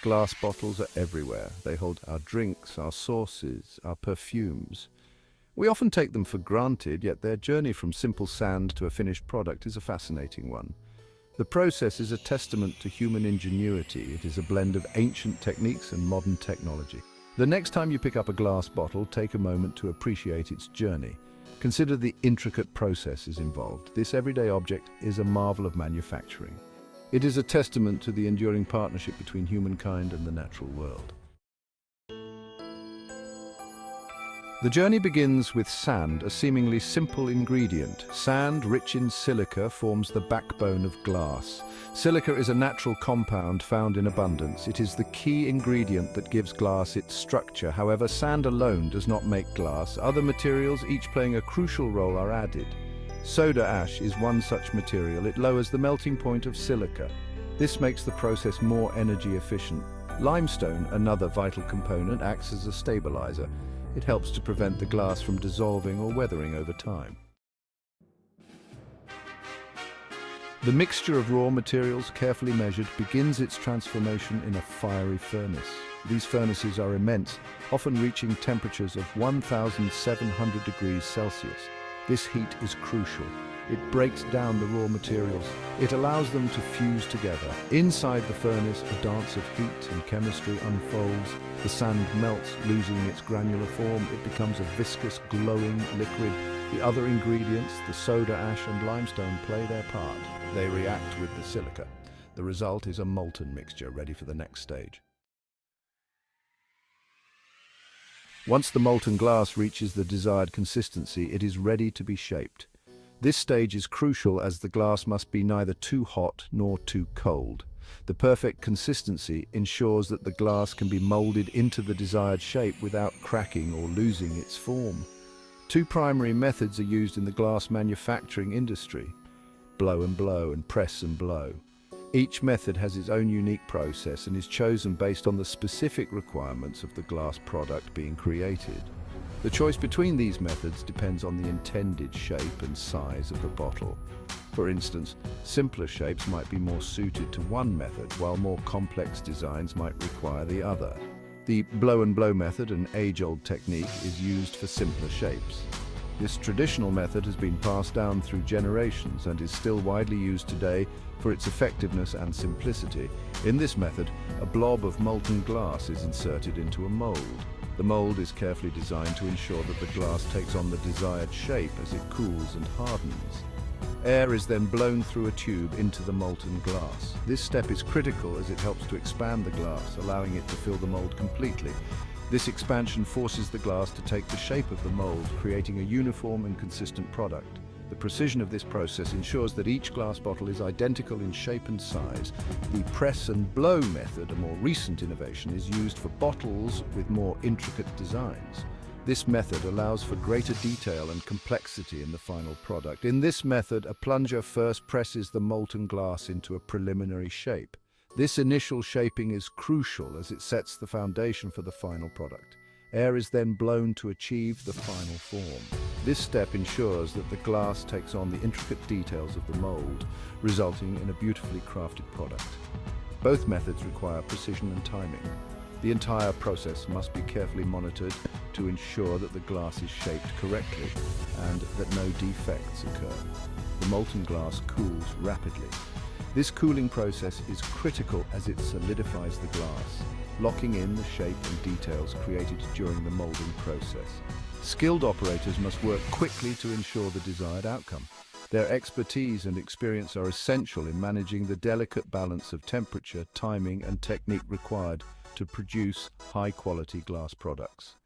Glass bottles are everywhere. They hold our drinks, our sauces, our perfumes. We often take them for granted, yet their journey from simple sand to a finished product is a fascinating one. The process is a testament to human ingenuity. It is a blend of ancient techniques and modern technology. The next time you pick up a glass bottle, take a moment to appreciate its journey. Consider the intricate processes involved. This everyday object is a marvel of manufacturing. It is a testament to the enduring partnership between humankind and the natural world. The journey begins with sand, a seemingly simple ingredient. Sand, rich in silica, forms the backbone of glass. Silica is a natural compound found in abundance. It is the key ingredient that gives glass its structure. However, sand alone does not make glass. Other materials, each playing a crucial role, are added. Soda ash is one such material. It lowers the melting point of silica. This makes the process more energy efficient. Limestone, another vital component, acts as a stabilizer. It helps to prevent the glass from dissolving or weathering over time. The mixture of raw materials, carefully measured, begins its transformation in a fiery furnace. These furnaces are immense, often reaching temperatures of 1,700 degrees Celsius. This heat is crucial. It breaks down the raw materials. It allows them to fuse together. Inside the furnace, a dance of heat and chemistry unfolds. The sand melts, losing its granular form. It becomes a viscous, glowing liquid. The other ingredients, the soda ash and limestone, play their part. They react with the silica. The result is a molten mixture ready for the next stage. Once the molten glass reaches the desired consistency, it is ready to be shaped. This stage is crucial as the glass must be neither too hot nor too cold. The perfect consistency ensures that the glass can be molded into the desired shape without cracking or losing its form. Two primary methods are used in the glass manufacturing industry: blow and press and blow. Each method has its own unique process and is chosen based on the specific requirements of the glass product being created. The choice between these methods depends on the intended shape and size of the bottle. For instance, simpler shapes might be more suited to one method, while more complex designs might require the other. The blow method, an age-old technique, is used for simpler shapes. This traditional method has been passed down through generations and is still widely used today for its effectiveness and simplicity. In this method, a blob of molten glass is inserted into a mold. The mold is carefully designed to ensure that the glass takes on the desired shape as it cools and hardens. Air is then blown through a tube into the molten glass. This step is critical as it helps to expand the glass, allowing it to fill the mold completely. This expansion forces the glass to take the shape of the mold, creating a uniform and consistent product. The precision of this process ensures that each glass bottle is identical in shape and size. The press and blow method, a more recent innovation, is used for bottles with more intricate designs. This method allows for greater detail and complexity in the final product. In this method, a plunger first presses the molten glass into a preliminary shape. This initial shaping is crucial as it sets the foundation for the final product. Air is then blown to achieve the final form. This step ensures that the glass takes on the intricate details of the mold, resulting in a beautifully crafted product. Both methods require precision and timing. The entire process must be carefully monitored to ensure that the glass is shaped correctly and that no defects occur. The molten glass cools rapidly. This cooling process is critical as it solidifies the glass, locking in the shape and details created during the molding process. Skilled operators must work quickly to ensure the desired outcome. Their expertise and experience are essential in managing the delicate balance of temperature, timing, and technique required to produce high-quality glass products.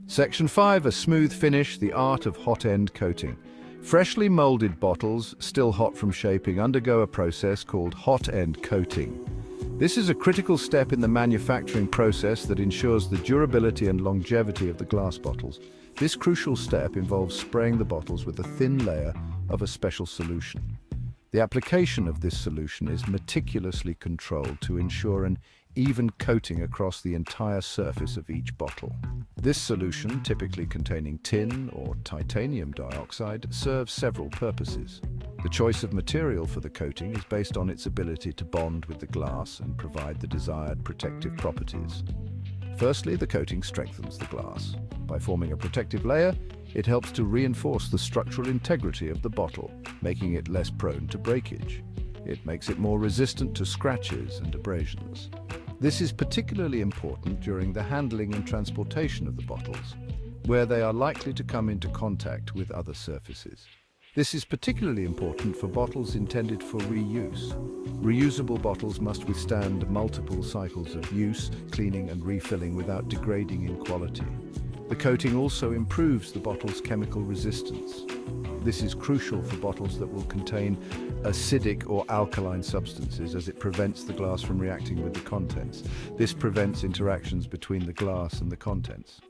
Section 5, a smooth finish, the art of hot-end coating. Freshly molded bottles, still hot from shaping, undergo a process called hot-end coating. This is a critical step in the manufacturing process that ensures the durability and longevity of the glass bottles. This crucial step involves spraying the bottles with a thin layer of a special solution. The application of this solution is meticulously controlled to ensure an even coating across the entire surface of each bottle. This solution, typically containing tin or titanium dioxide, serves several purposes. The choice of material for the coating is based on its ability to bond with the glass and provide the desired protective properties. Firstly, the coating strengthens the glass. By forming a protective layer, it helps to reinforce the structural integrity of the bottle, making it less prone to breakage. It makes it more resistant to scratches and abrasions. This is particularly important during the handling and transportation of the bottles, where they are likely to come into contact with other surfaces. This is particularly important for bottles intended for reuse. Reusable bottles must withstand multiple cycles of use, cleaning and refilling without degrading in quality. The coating also improves the bottle's chemical resistance. This is crucial for bottles that will contain acidic or alkaline substances, as it prevents the glass from reacting with the contents. This prevents interactions between the glass and the contents.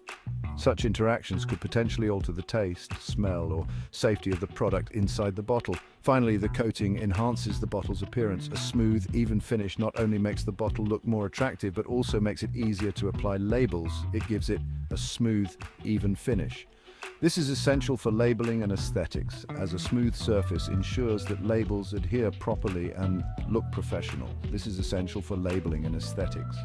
Such interactions could potentially alter the taste, smell, or safety of the product inside the bottle. Finally, the coating enhances the bottle's appearance. A smooth, even finish not only makes the bottle look more attractive, but also makes it easier to apply labels. It gives it a smooth, even finish. This is essential for labeling and aesthetics, as a smooth surface ensures that labels adhere properly and look professional. This is essential for labeling and aesthetics.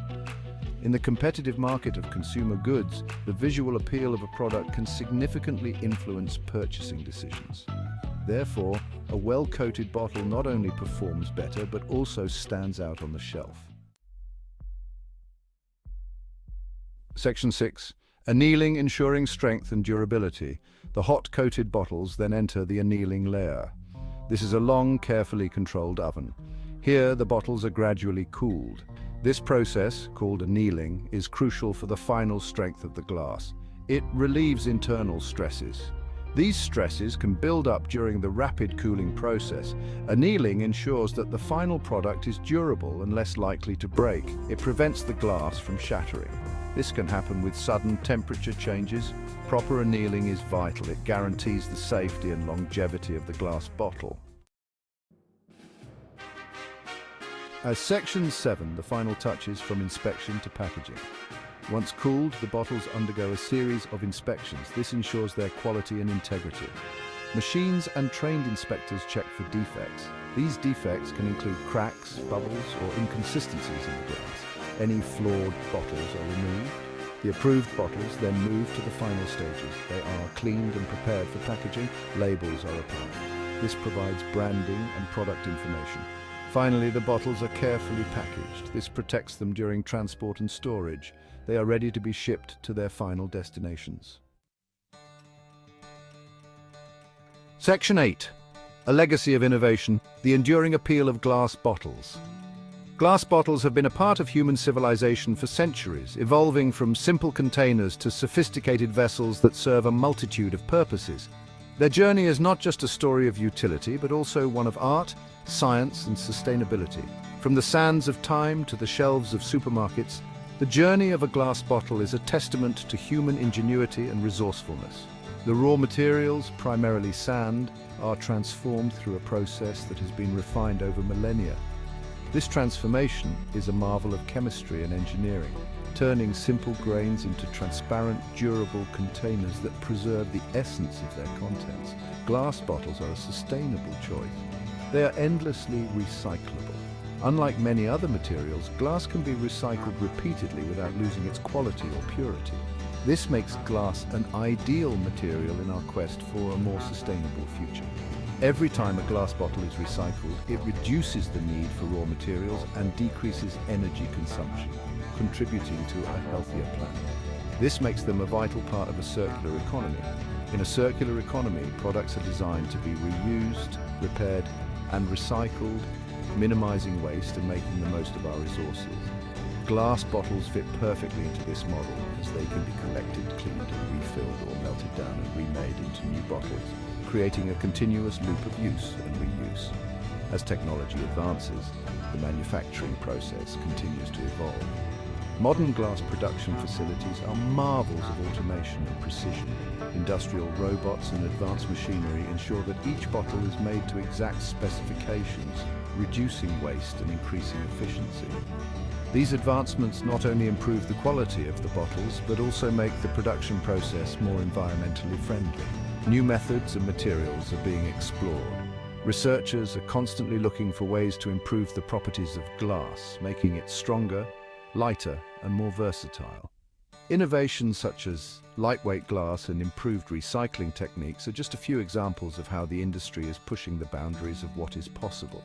In the competitive market of consumer goods, the visual appeal of a product can significantly influence purchasing decisions. Therefore, a well-coated bottle not only performs better, but also stands out on the shelf. Section 6. Annealing, ensuring strength and durability. The hot-coated bottles then enter the annealing layer. This is a long, carefully controlled oven. Here, the bottles are gradually cooled. This process, called annealing, is crucial for the final strength of the glass. It relieves internal stresses. These stresses can build up during the rapid cooling process. Annealing ensures that the final product is durable and less likely to break. It prevents the glass from shattering. This can happen with sudden temperature changes. Proper annealing is vital. It guarantees the safety and longevity of the glass bottle. As Section 7, the final touches from inspection to packaging. Once cooled, the bottles undergo a series of inspections. This ensures their quality and integrity. Machines and trained inspectors check for defects. These defects can include cracks, bubbles, or inconsistencies in the glass. Any flawed bottles are removed. The approved bottles then move to the final stages. They are cleaned and prepared for packaging. Labels are applied. This provides branding and product information. Finally, the bottles are carefully packaged. This protects them during transport and storage. They are ready to be shipped to their final destinations. Section 8. A legacy of innovation, the enduring appeal of glass bottles. Glass bottles have been a part of human civilization for centuries, evolving from simple containers to sophisticated vessels that serve a multitude of purposes. Their journey is not just a story of utility, but also one of art, science, and sustainability. From the sands of time to the shelves of supermarkets, the journey of a glass bottle is a testament to human ingenuity and resourcefulness. The raw materials, primarily sand, are transformed through a process that has been refined over millennia. This transformation is a marvel of chemistry and engineering, turning simple grains into transparent, durable containers that preserve the essence of their contents. Glass bottles are a sustainable choice. They are endlessly recyclable. Unlike many other materials, glass can be recycled repeatedly without losing its quality or purity. This makes glass an ideal material in our quest for a more sustainable future. Every time a glass bottle is recycled, it reduces the need for raw materials and decreases energy consumption, contributing to a healthier planet. This makes them a vital part of a circular economy. In a circular economy, products are designed to be reused, repaired, and recycled, minimizing waste and making the most of our resources. Glass bottles fit perfectly into this model, as they can be collected, cleaned, and refilled or melted down and remade into new bottles, creating a continuous loop of use and reuse. As technology advances, the manufacturing process continues to evolve. Modern glass production facilities are marvels of automation and precision. Industrial robots and advanced machinery ensure that each bottle is made to exact specifications, reducing waste and increasing efficiency. These advancements not only improve the quality of the bottles, but also make the production process more environmentally friendly. New methods and materials are being explored. Researchers are constantly looking for ways to improve the properties of glass, making it stronger, lighter, and more versatile. Innovations such as lightweight glass and improved recycling techniques are just a few examples of how the industry is pushing the boundaries of what is possible.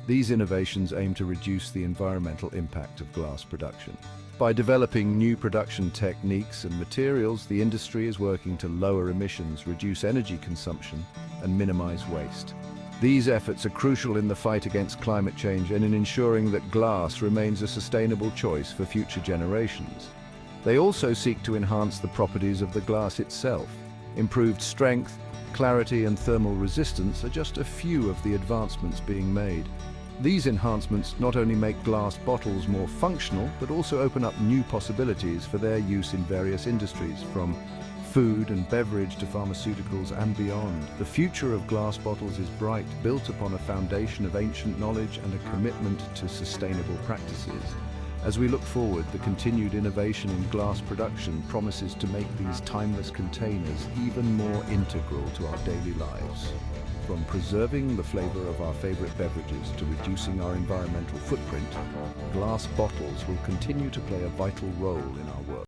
These innovations aim to reduce the environmental impact of glass production. By developing new production techniques and materials, the industry is working to lower emissions, reduce energy consumption, and minimize waste. These efforts are crucial in the fight against climate change and in ensuring that glass remains a sustainable choice for future generations. They also seek to enhance the properties of the glass itself. Improved strength, clarity, and thermal resistance are just a few of the advancements being made. These enhancements not only make glass bottles more functional, but also open up new possibilities for their use in various industries, from food and beverage to pharmaceuticals and beyond. The future of glass bottles is bright, built upon a foundation of ancient knowledge and a commitment to sustainable practices. As we look forward, the continued innovation in glass production promises to make these timeless containers even more integral to our daily lives. From preserving the flavor of our favorite beverages to reducing our environmental footprint, glass bottles will continue to play a vital role in our world.